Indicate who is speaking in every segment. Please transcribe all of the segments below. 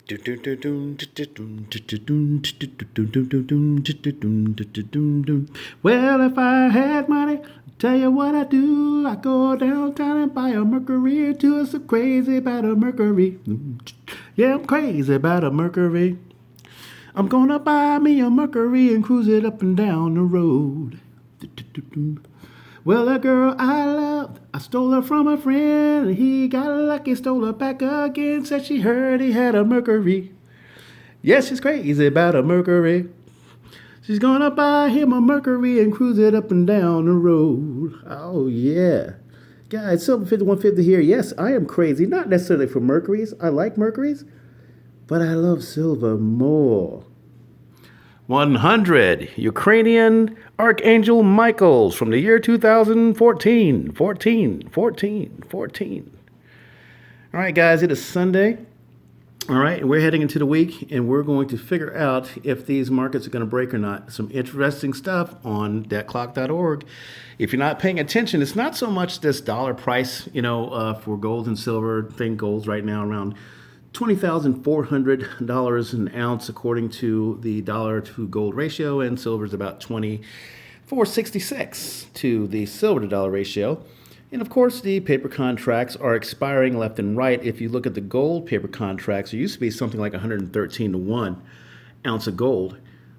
Speaker 1: Well, if I had money, tell you what I do. I go downtown and buy a Mercury too. It's so crazy about a Mercury. Yeah, I'm crazy about a Mercury. I'm gonna buy me a Mercury and cruise it up and down the road. Well, a girl I loved, I stole her from a friend. He got lucky, stole her back again. Said she heard he had a Mercury. Yes, she's crazy about a Mercury. She's gonna buy him a Mercury and cruise it up and down the road. Oh, yeah. Guys, Silver 5150 here. Yes, I am crazy. Not necessarily for Mercuries. I like Mercuries, but I love silver more. 100 Ukrainian Archangel Michaels from the year 2014. 14. All right, guys, it is Sunday. All right, we're heading into the week, and we're going to figure out if these markets are going to break or not. Some interesting stuff on debtclock.org. If you're not paying attention, it's not so much this dollar price, for gold and silver. I think gold's right now around $20,400 an ounce, according to the dollar to gold ratio, and silver's about $24.66 to the silver to dollar ratio. And of course, the paper contracts are expiring left and right. If you look at the gold paper contracts, it used to be something like 113 to 1 ounce of gold.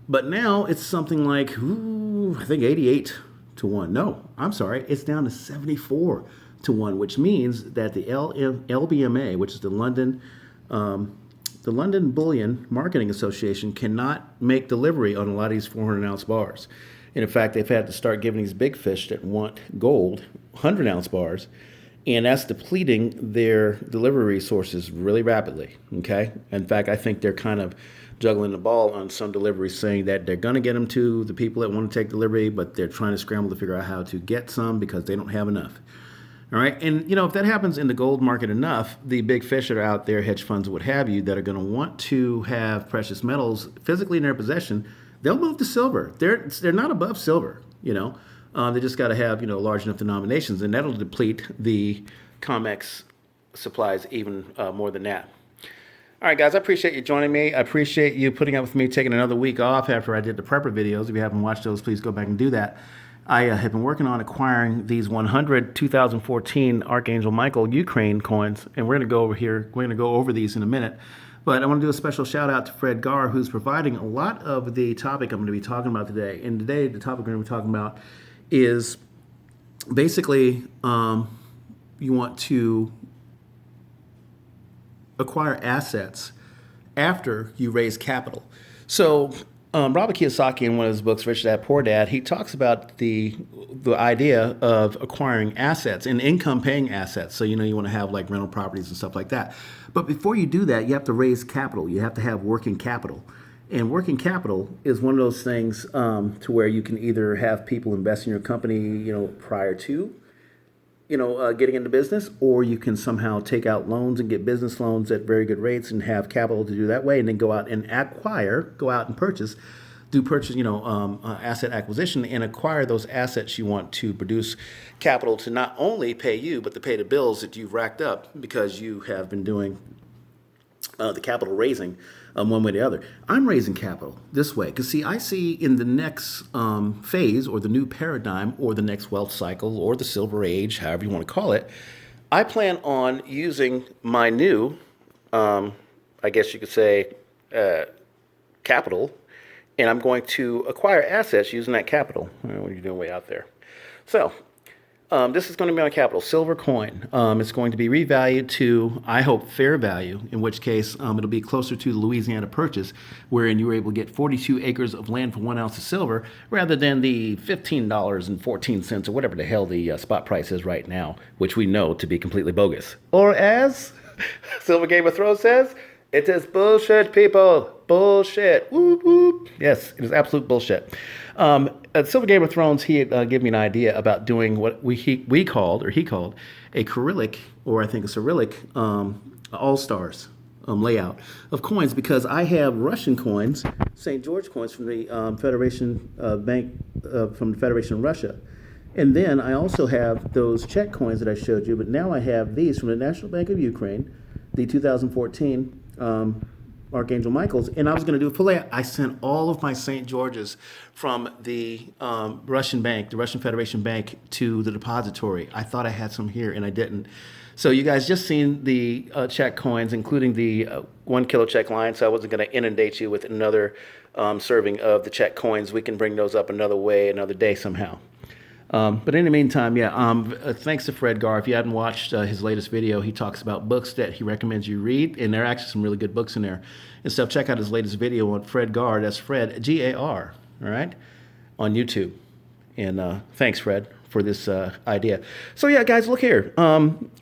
Speaker 1: But now it's something like, I think 88 to 1. No, I'm sorry. It's down to 74 to 1, which means that the LBMA, which is the London Bullion Marketing Association, cannot make delivery on a lot of these 400-ounce bars. And in fact, they've had to start giving these big fish that want gold 100-ounce bars, and that's depleting their delivery resources really rapidly, okay? In fact, I think they're kind of juggling the ball on some deliveries, saying that they're going to get them to the people that want to take delivery, but they're trying to scramble to figure out how to get some because they don't have enough. All right, and if that happens in the gold market enough, the big fish that are out there, hedge funds, what have you, that are going to want to have precious metals physically in their possession, they'll move to silver. They're not above silver, They just got to have, large enough denominations, and that'll deplete the COMEX supplies even more than that. All right, guys, I appreciate you joining me. I appreciate you putting up with me taking another week off after I did the prepper videos. If you haven't watched those, please go back and do that. I have been working on acquiring these 100 2014 Archangel Michael Ukraine coins, and we're going to go over here. We're going to go over these in a minute. But I want to do a special shout out to Fred Garr, who's providing a lot of the topic I'm going to be talking about today. And today, the topic we're going to be talking about is basically you want to acquire assets after you raise capital. So Robert Kiyosaki, in one of his books, Rich Dad, Poor Dad, he talks about the idea of acquiring assets and income-paying assets. So, you want to have like rental properties and stuff like that. But before you do that, you have to raise capital. You have to have working capital. And working capital is one of those things to where you can either have people invest in your company, prior to, getting into business, or you can somehow take out loans and get business loans at very good rates and have capital to do that way, and then go out and purchase, asset acquisition and acquire those assets you want to produce capital to not only pay you, but to pay the bills that you've racked up because you have been doing the capital raising one way or the other. I'm raising capital this way because, I see in the next phase or the new paradigm or the next wealth cycle or the silver age, however you want to call it, I plan on using my new, I guess you could say, capital, and I'm going to acquire assets using that capital. What are you doing way out there? So this is going to be on capital, silver coin. It's going to be revalued to, I hope, fair value, in which case it'll be closer to the Louisiana Purchase, wherein you were able to get 42 acres of land for 1 ounce of silver, rather than the $15.14 or whatever the hell the spot price is right now, which we know to be completely bogus. Or as Silver Game of Thrones says, it is bullshit, people. Bullshit. Whoop, whoop. Yes, it is absolute bullshit. At Silver Game of Thrones, he gave me an idea about doing what he called a Cyrillic, or I think a Cyrillic all-stars layout of coins, because I have Russian coins, St. George coins from the Federation Bank from the Federation of Russia. And then I also have those Czech coins that I showed you, but now I have these from the National Bank of Ukraine, the 2014 Archangel Michael's, and I was going to do a fillet. I sent all of my St. George's from the Russian bank, the Russian Federation Bank, to the depository. I thought I had some here, and I didn't. So you guys just seen the check coins, including the 1 kilo check line. So I wasn't going to inundate you with another serving of the check coins. We can bring those up another way, another day somehow. But in the meantime, yeah, thanks to Fred Garr. If you hadn't watched his latest video, he talks about books that he recommends you read, and there are actually some really good books in there and stuff. Check out his latest video on Fred Garr. That's Fred, Gar, all right, on YouTube. And thanks, Fred, for this idea. So yeah, guys, look here.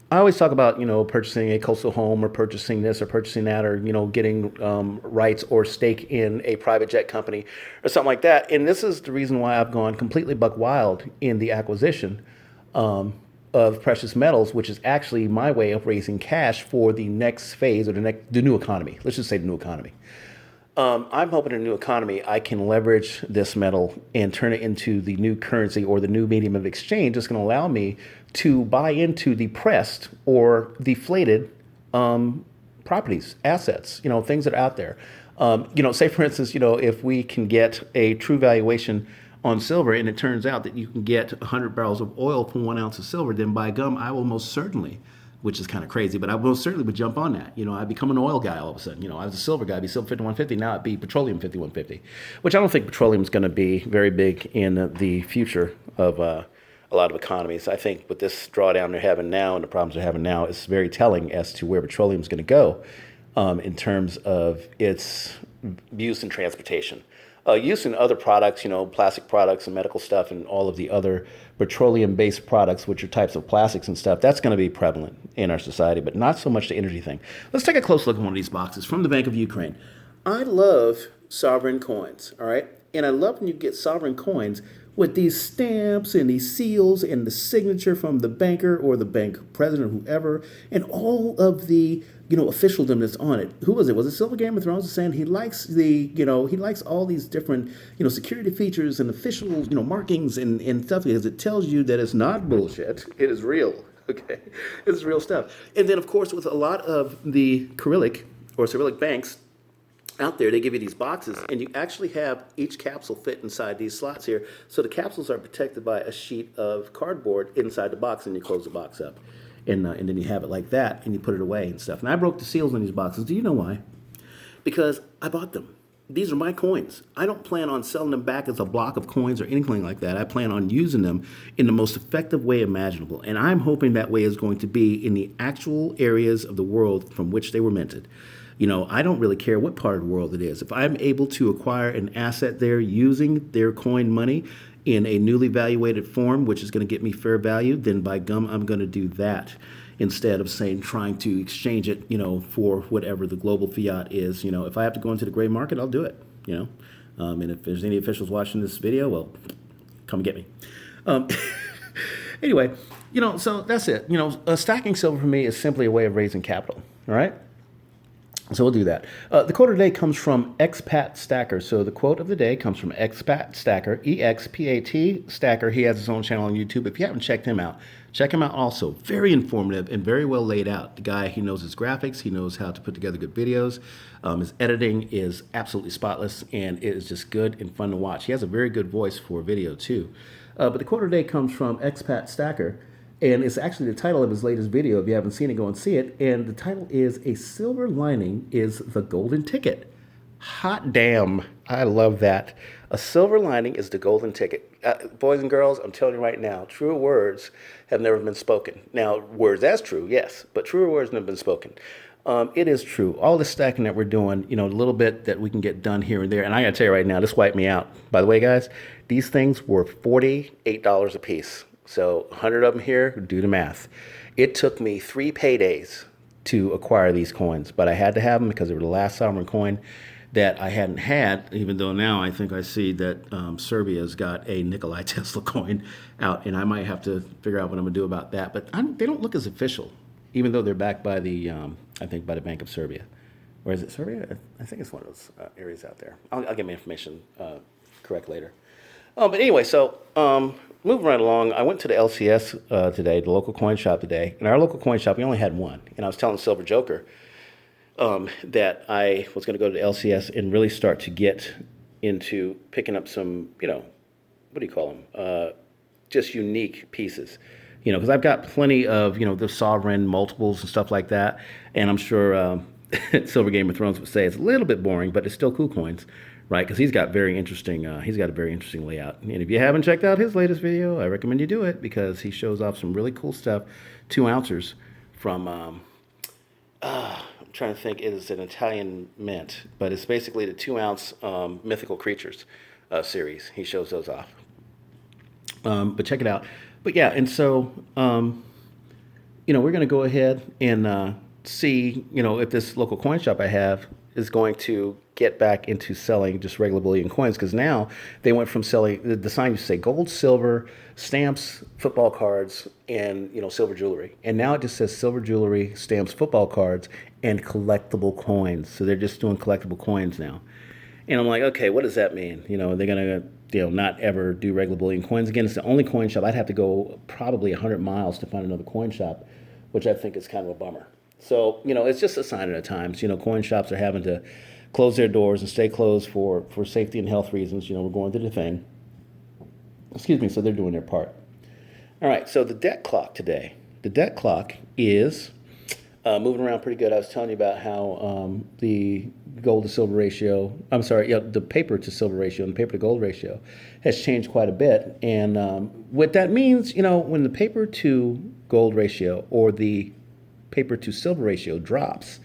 Speaker 1: I always talk about, purchasing a coastal home or purchasing this or purchasing that, or, getting rights or stake in a private jet company or something like that. And this is the reason why I've gone completely buck wild in the acquisition of precious metals, which is actually my way of raising cash for the next phase or the new economy. Let's just say the new economy. I'm hoping in a new economy, I can leverage this metal and turn it into the new currency or the new medium of exchange that's going to allow me to buy into the pressed or deflated properties, assets, things that are out there. Say for instance, if we can get a true valuation on silver and it turns out that you can get 100 barrels of oil from 1 ounce of silver, then by gum, I will most certainly, which is kind of crazy, but I most certainly would jump on that. I'd become an oil guy all of a sudden. I was a silver guy, I'd be silver 5150, now it'd be petroleum 5150, which I don't think petroleum is going to be very big in the future of a lot of economies. I think with this drawdown they're having now and the problems they're having now, it's very telling as to where petroleum is going to go in terms of its use in transportation. Use in other products, plastic products and medical stuff and all of the other petroleum-based products, which are types of plastics and stuff, that's going to be prevalent in our society, but not so much the energy thing. Let's take a close look at one of these boxes from the Bank of Ukraine. I love sovereign coins, all right? And I love when you get sovereign coins with these stamps and these seals and the signature from the banker or the bank president, whoever, and all of the officialdom that's on it. Who was it? Was it Silver Game of Thrones saying he likes he likes all these different security features and official markings and stuff because it tells you that it's not bullshit. It is real. Okay, it's real stuff. And then of course with a lot of the Cyrillic banks out there, they give you these boxes, and you actually have each capsule fit inside these slots here. So the capsules are protected by a sheet of cardboard inside the box, and you close the box up. And then you have it like that, and you put it away and stuff. And I broke the seals on these boxes. Do you know why? Because I bought them. These are my coins. I don't plan on selling them back as a block of coins or anything like that. I plan on using them in the most effective way imaginable. And I'm hoping that way is going to be in the actual areas of the world from which they were minted. I don't really care what part of the world it is. If I'm able to acquire an asset there using their coin money in a newly valuated form, which is going to get me fair value, then by gum, I'm going to do that instead of trying to exchange it, for whatever the global fiat is. If I have to go into the gray market, I'll do it, and if there's any officials watching this video, well, come get me. Anyway, so that's it. Stacking silver for me is simply a way of raising capital, all right? So we'll do that. The quote of the day comes from Expat Stacker. So the quote of the day comes from Expat Stacker, E-X-P-A-T Stacker. He has his own channel on YouTube. If you haven't checked him out, check him out also. Very informative and very well laid out. The guy, he knows his graphics. He knows how to put together good videos. His editing is absolutely spotless, and it is just good and fun to watch. He has a very good voice for video, too. But the quote of the day comes from Expat Stacker. And it's actually the title of his latest video. If you haven't seen it, go and see it. And the title is A Silver Lining is the Golden Ticket. Hot damn. I love that. A silver lining is the golden ticket. Boys and girls, I'm telling you right now, truer words have never been spoken. Now, words as true, yes, but truer words never been spoken. It is true. All the stacking that we're doing, a little bit that we can get done here and there. And I got to tell you right now, this wiped me out. By the way, guys, these things were $48 a piece. So 100 of them here, do the math. It took me 3 paydays to acquire these coins, but I had to have them because they were the last sovereign coin that I hadn't had, even though now I think I see that Serbia's got a Nikolai Tesla coin out, and I might have to figure out what I'm going to do about that. But they don't look as official, even though they're backed by the, I think, by the Bank of Serbia. Or is it Serbia? I think it's one of those areas out there. I'll get my information correct later. But anyway, so moving right along, I went to the LCS today, the local coin shop today. In our local coin shop, we only had one. And I was telling Silver Joker, that I was going to go to the LCS and really start to get into picking up some, what do you call them? Just unique pieces. Because I've got plenty of, the sovereign multiples and stuff like that. And I'm sure Silver Game of Thrones would say it's a little bit boring, but it's still cool coins, right? Because he's got he's got a very interesting layout. And if you haven't checked out his latest video, I recommend you do it because he shows off some really cool stuff. 2 ounces from, I'm trying to think, it is an Italian mint, but it's basically the 2 ounce mythical creatures series. He shows those off. But check it out. But yeah, and so, we're going to go ahead and see, if this local coin shop I have is going to get back into selling just regular bullion coins. Because now they went from selling, the sign used to say gold, silver, stamps, football cards, and, silver jewelry. And now it just says silver jewelry, stamps, football cards, and collectible coins. So they're just doing collectible coins now. And I'm like, okay, what does that mean? They're going to, not ever do regular bullion coins again. It's the only coin shop. I'd have to go probably 100 miles to find another coin shop, which I think is kind of a bummer. So, it's just a sign of the times. Coin shops are having to close their doors and stay closed for safety and health reasons. We're going through the thing. Excuse me, so they're doing their part. All right, so the debt clock today. The debt clock is moving around pretty good. I was telling you about how the gold to silver ratio, the paper to silver ratio and the paper to gold ratio has changed quite a bit. And what that means, when the paper to gold ratio or the paper to silver ratio drops,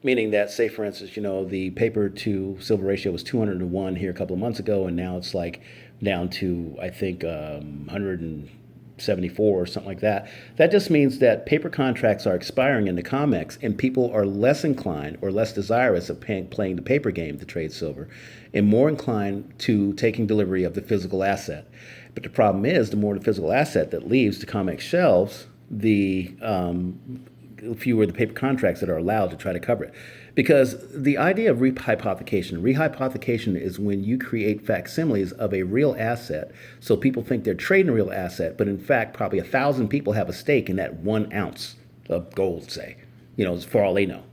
Speaker 1: meaning that, say, for instance, the paper to silver ratio was 200 to 1 here a couple of months ago, and now it's like down to, I think, 174 or something like that. That just means that paper contracts are expiring in the COMEX, and people are less inclined or less desirous of playing the paper game to trade silver and more inclined to taking delivery of the physical asset. But the problem is, the more the physical asset that leaves the COMEX shelves, the fewer the paper contracts that are allowed to try to cover it. Because the idea of rehypothecation is when you create facsimiles of a real asset, so people think they're trading a real asset, but in fact, probably 1,000 people have a stake in that 1 ounce of gold, say, for all they know.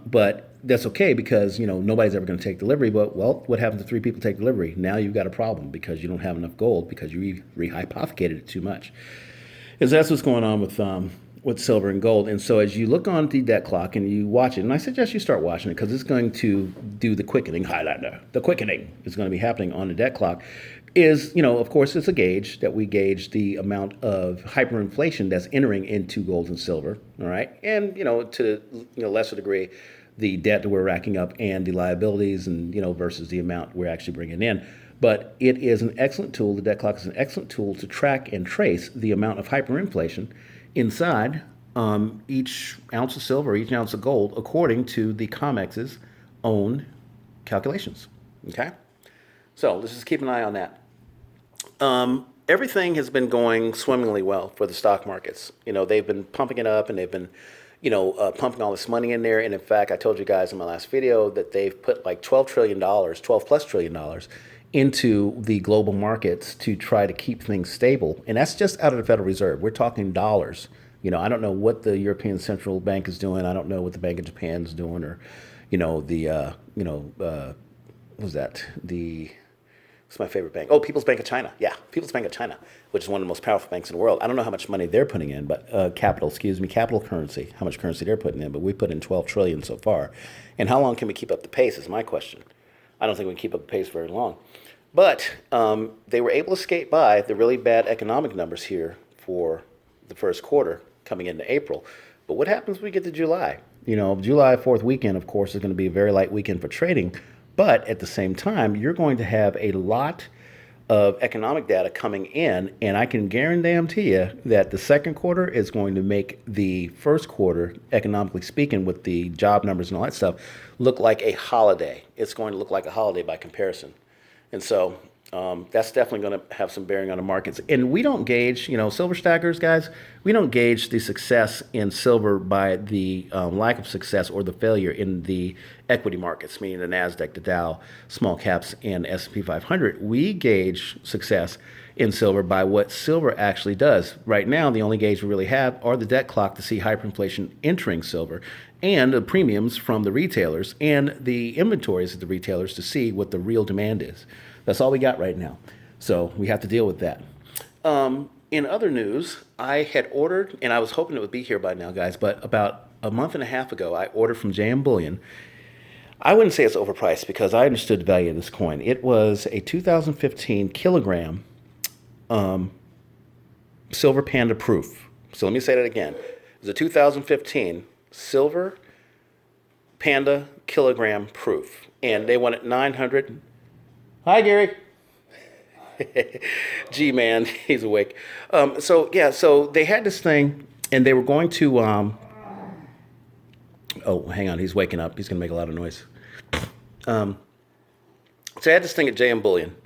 Speaker 1: But that's okay because, nobody's ever going to take delivery. But, well, what happens if 3 people take delivery? Now you've got a problem because you don't have enough gold because you rehypothecated it too much. And so that's what's going on with silver and gold. And so as you look on the debt clock and you watch it, and I suggest you start watching it because it's going to do the quickening highlighter. The quickening is going to be happening on the debt clock. Is, of course, it's a gauge that we gauge the amount of hyperinflation that's entering into gold and silver, all right? And, to lesser degree, the debt that we're racking up and the liabilities and, versus the amount we're actually bringing in. But it is an excellent tool. The debt clock is an excellent tool to track and trace the amount of hyperinflation inside each ounce of silver, each ounce of gold, according to the COMEX's own calculations. Okay? So let's just keep an eye on that. Everything has been going swimmingly well for the stock markets. They've been pumping it up and they've been, pumping all this money in there. And in fact, I told you guys in my last video that they've put like $12 plus trillion into the global markets to try to keep things stable. And that's just out of the Federal Reserve. We're talking dollars. I don't know what the European Central Bank is doing. I don't know what the Bank of Japan is doing or, what was that? What's my favorite bank? Oh, People's Bank of China. Yeah, People's Bank of China, which is one of the most powerful banks in the world. I don't know how much money they're putting in, but capital currency, how much currency they're putting in. But we put in 12 trillion so far. And how long can we keep up the pace is my question. I don't think we can keep up the pace very long. But they were able to skate by the really bad economic numbers here for the first quarter coming into April. But what happens when we get to July? July 4th weekend, of course, is going to be a very light weekend for trading. But at the same time, you're going to have a lot of economic data coming in. And I can guarantee you that the second quarter is going to make the first quarter, economically speaking, with the job numbers and all that stuff, look like a holiday. It's going to look like a holiday by comparison. And so That's definitely going to have some bearing on the markets. And we don't gauge, silver stackers, guys, we don't gauge the success in silver by the lack of success or the failure in the equity markets, meaning the NASDAQ, the Dow, small caps, and S&P 500. We gauge success in silver by what silver actually does. Right now, the only gauge we really have are the debt clock to see hyperinflation entering silver and the premiums from the retailers and the inventories of the retailers to see what the real demand is. That's all we got right now. So we have to deal with that. In other news, I had ordered, and I was hoping it would be here by now, guys, but about a month and a half ago, I ordered from JM Bullion. I wouldn't say it's overpriced because I understood the value of this coin. It was a 2015 kilogram silver panda proof. So let me say that again. It was a 2015 silver panda kilogram proof. And they wanted 900. Hi, Gary. Gee, man, he's awake. So they had this thing, and they were going to. Oh, hang on, he's waking up. He's going to make a lot of noise. So I had this thing at JM Bullion,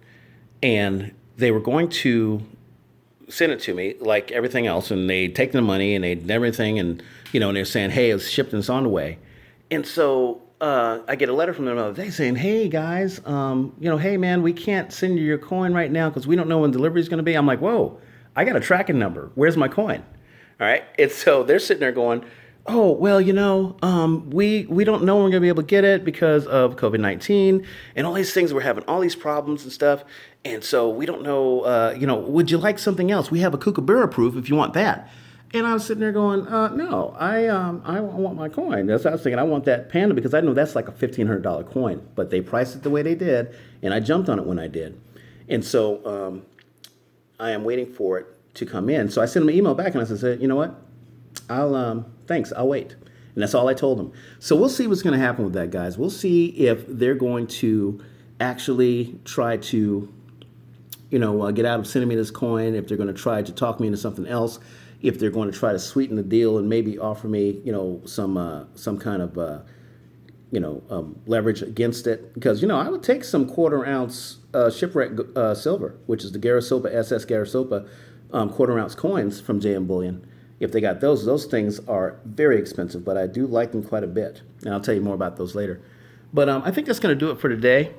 Speaker 1: and they were going to send it to me like everything else, and they take the money and they everything, and and they're saying, hey, it's shipped and it's on the way. And so I get a letter from them the other day saying, hey guys, hey man, we can't send you your coin right now because we don't know when delivery is going to be. I'm like, whoa, I got a tracking number. Where's my coin? All right. And so they're sitting there going, oh, well, we don't know when we're going to be able to get it because of COVID-19 and all these things. We're having all these problems and stuff. And so we don't know, would you like something else? We have a kookaburra proof if you want that. And I was sitting there going, no, I want my coin. That's what I was thinking. I want that panda because I know that's like a $1,500 coin. But they priced it the way they did, and I jumped on it when I did. And so I am waiting for it to come in. So I sent them an email back, and I said, you know what? Thanks, I'll wait. And that's all I told them. So we'll see what's going to happen with that, guys. We'll see if they're going to actually try to, get out of sending me this coin, if they're going to try to talk me into something else, if they're going to try to sweeten the deal and maybe offer me, some kind of, leverage against it. Because, I would take some quarter-ounce shipwreck silver, which is the Garasopa, SS Garasopa quarter-ounce coins from JM Bullion. If they got those things are very expensive, but I do like them quite a bit. And I'll tell you more about those later. But I think that's going to do it for today.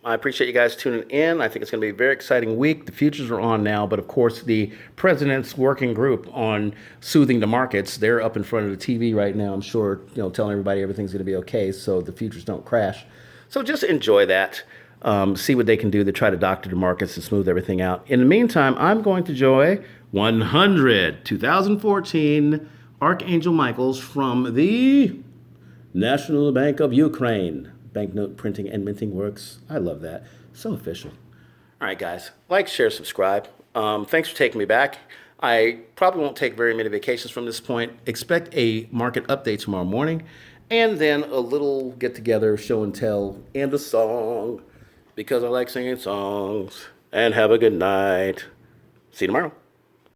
Speaker 1: I appreciate you guys tuning in. I think it's going to be a very exciting week. The futures are on now, but of course the president's working group on soothing the markets, they're up in front of the TV right now, I'm sure, telling everybody everything's going to be okay so the futures don't crash. So just enjoy that. See what they can do to try to doctor the markets and smooth everything out. In the meantime, I'm going to enjoy 2014 Archangel Michaels from the National Bank of Ukraine. Banknote printing and minting works. I love that. So official. All right, guys. Like, share, subscribe. Thanks for taking me back. I probably won't take very many vacations from this point. Expect a market update tomorrow morning. And then a little get-together, show and tell, and a song. Because I like singing songs. And have a good night. See you tomorrow.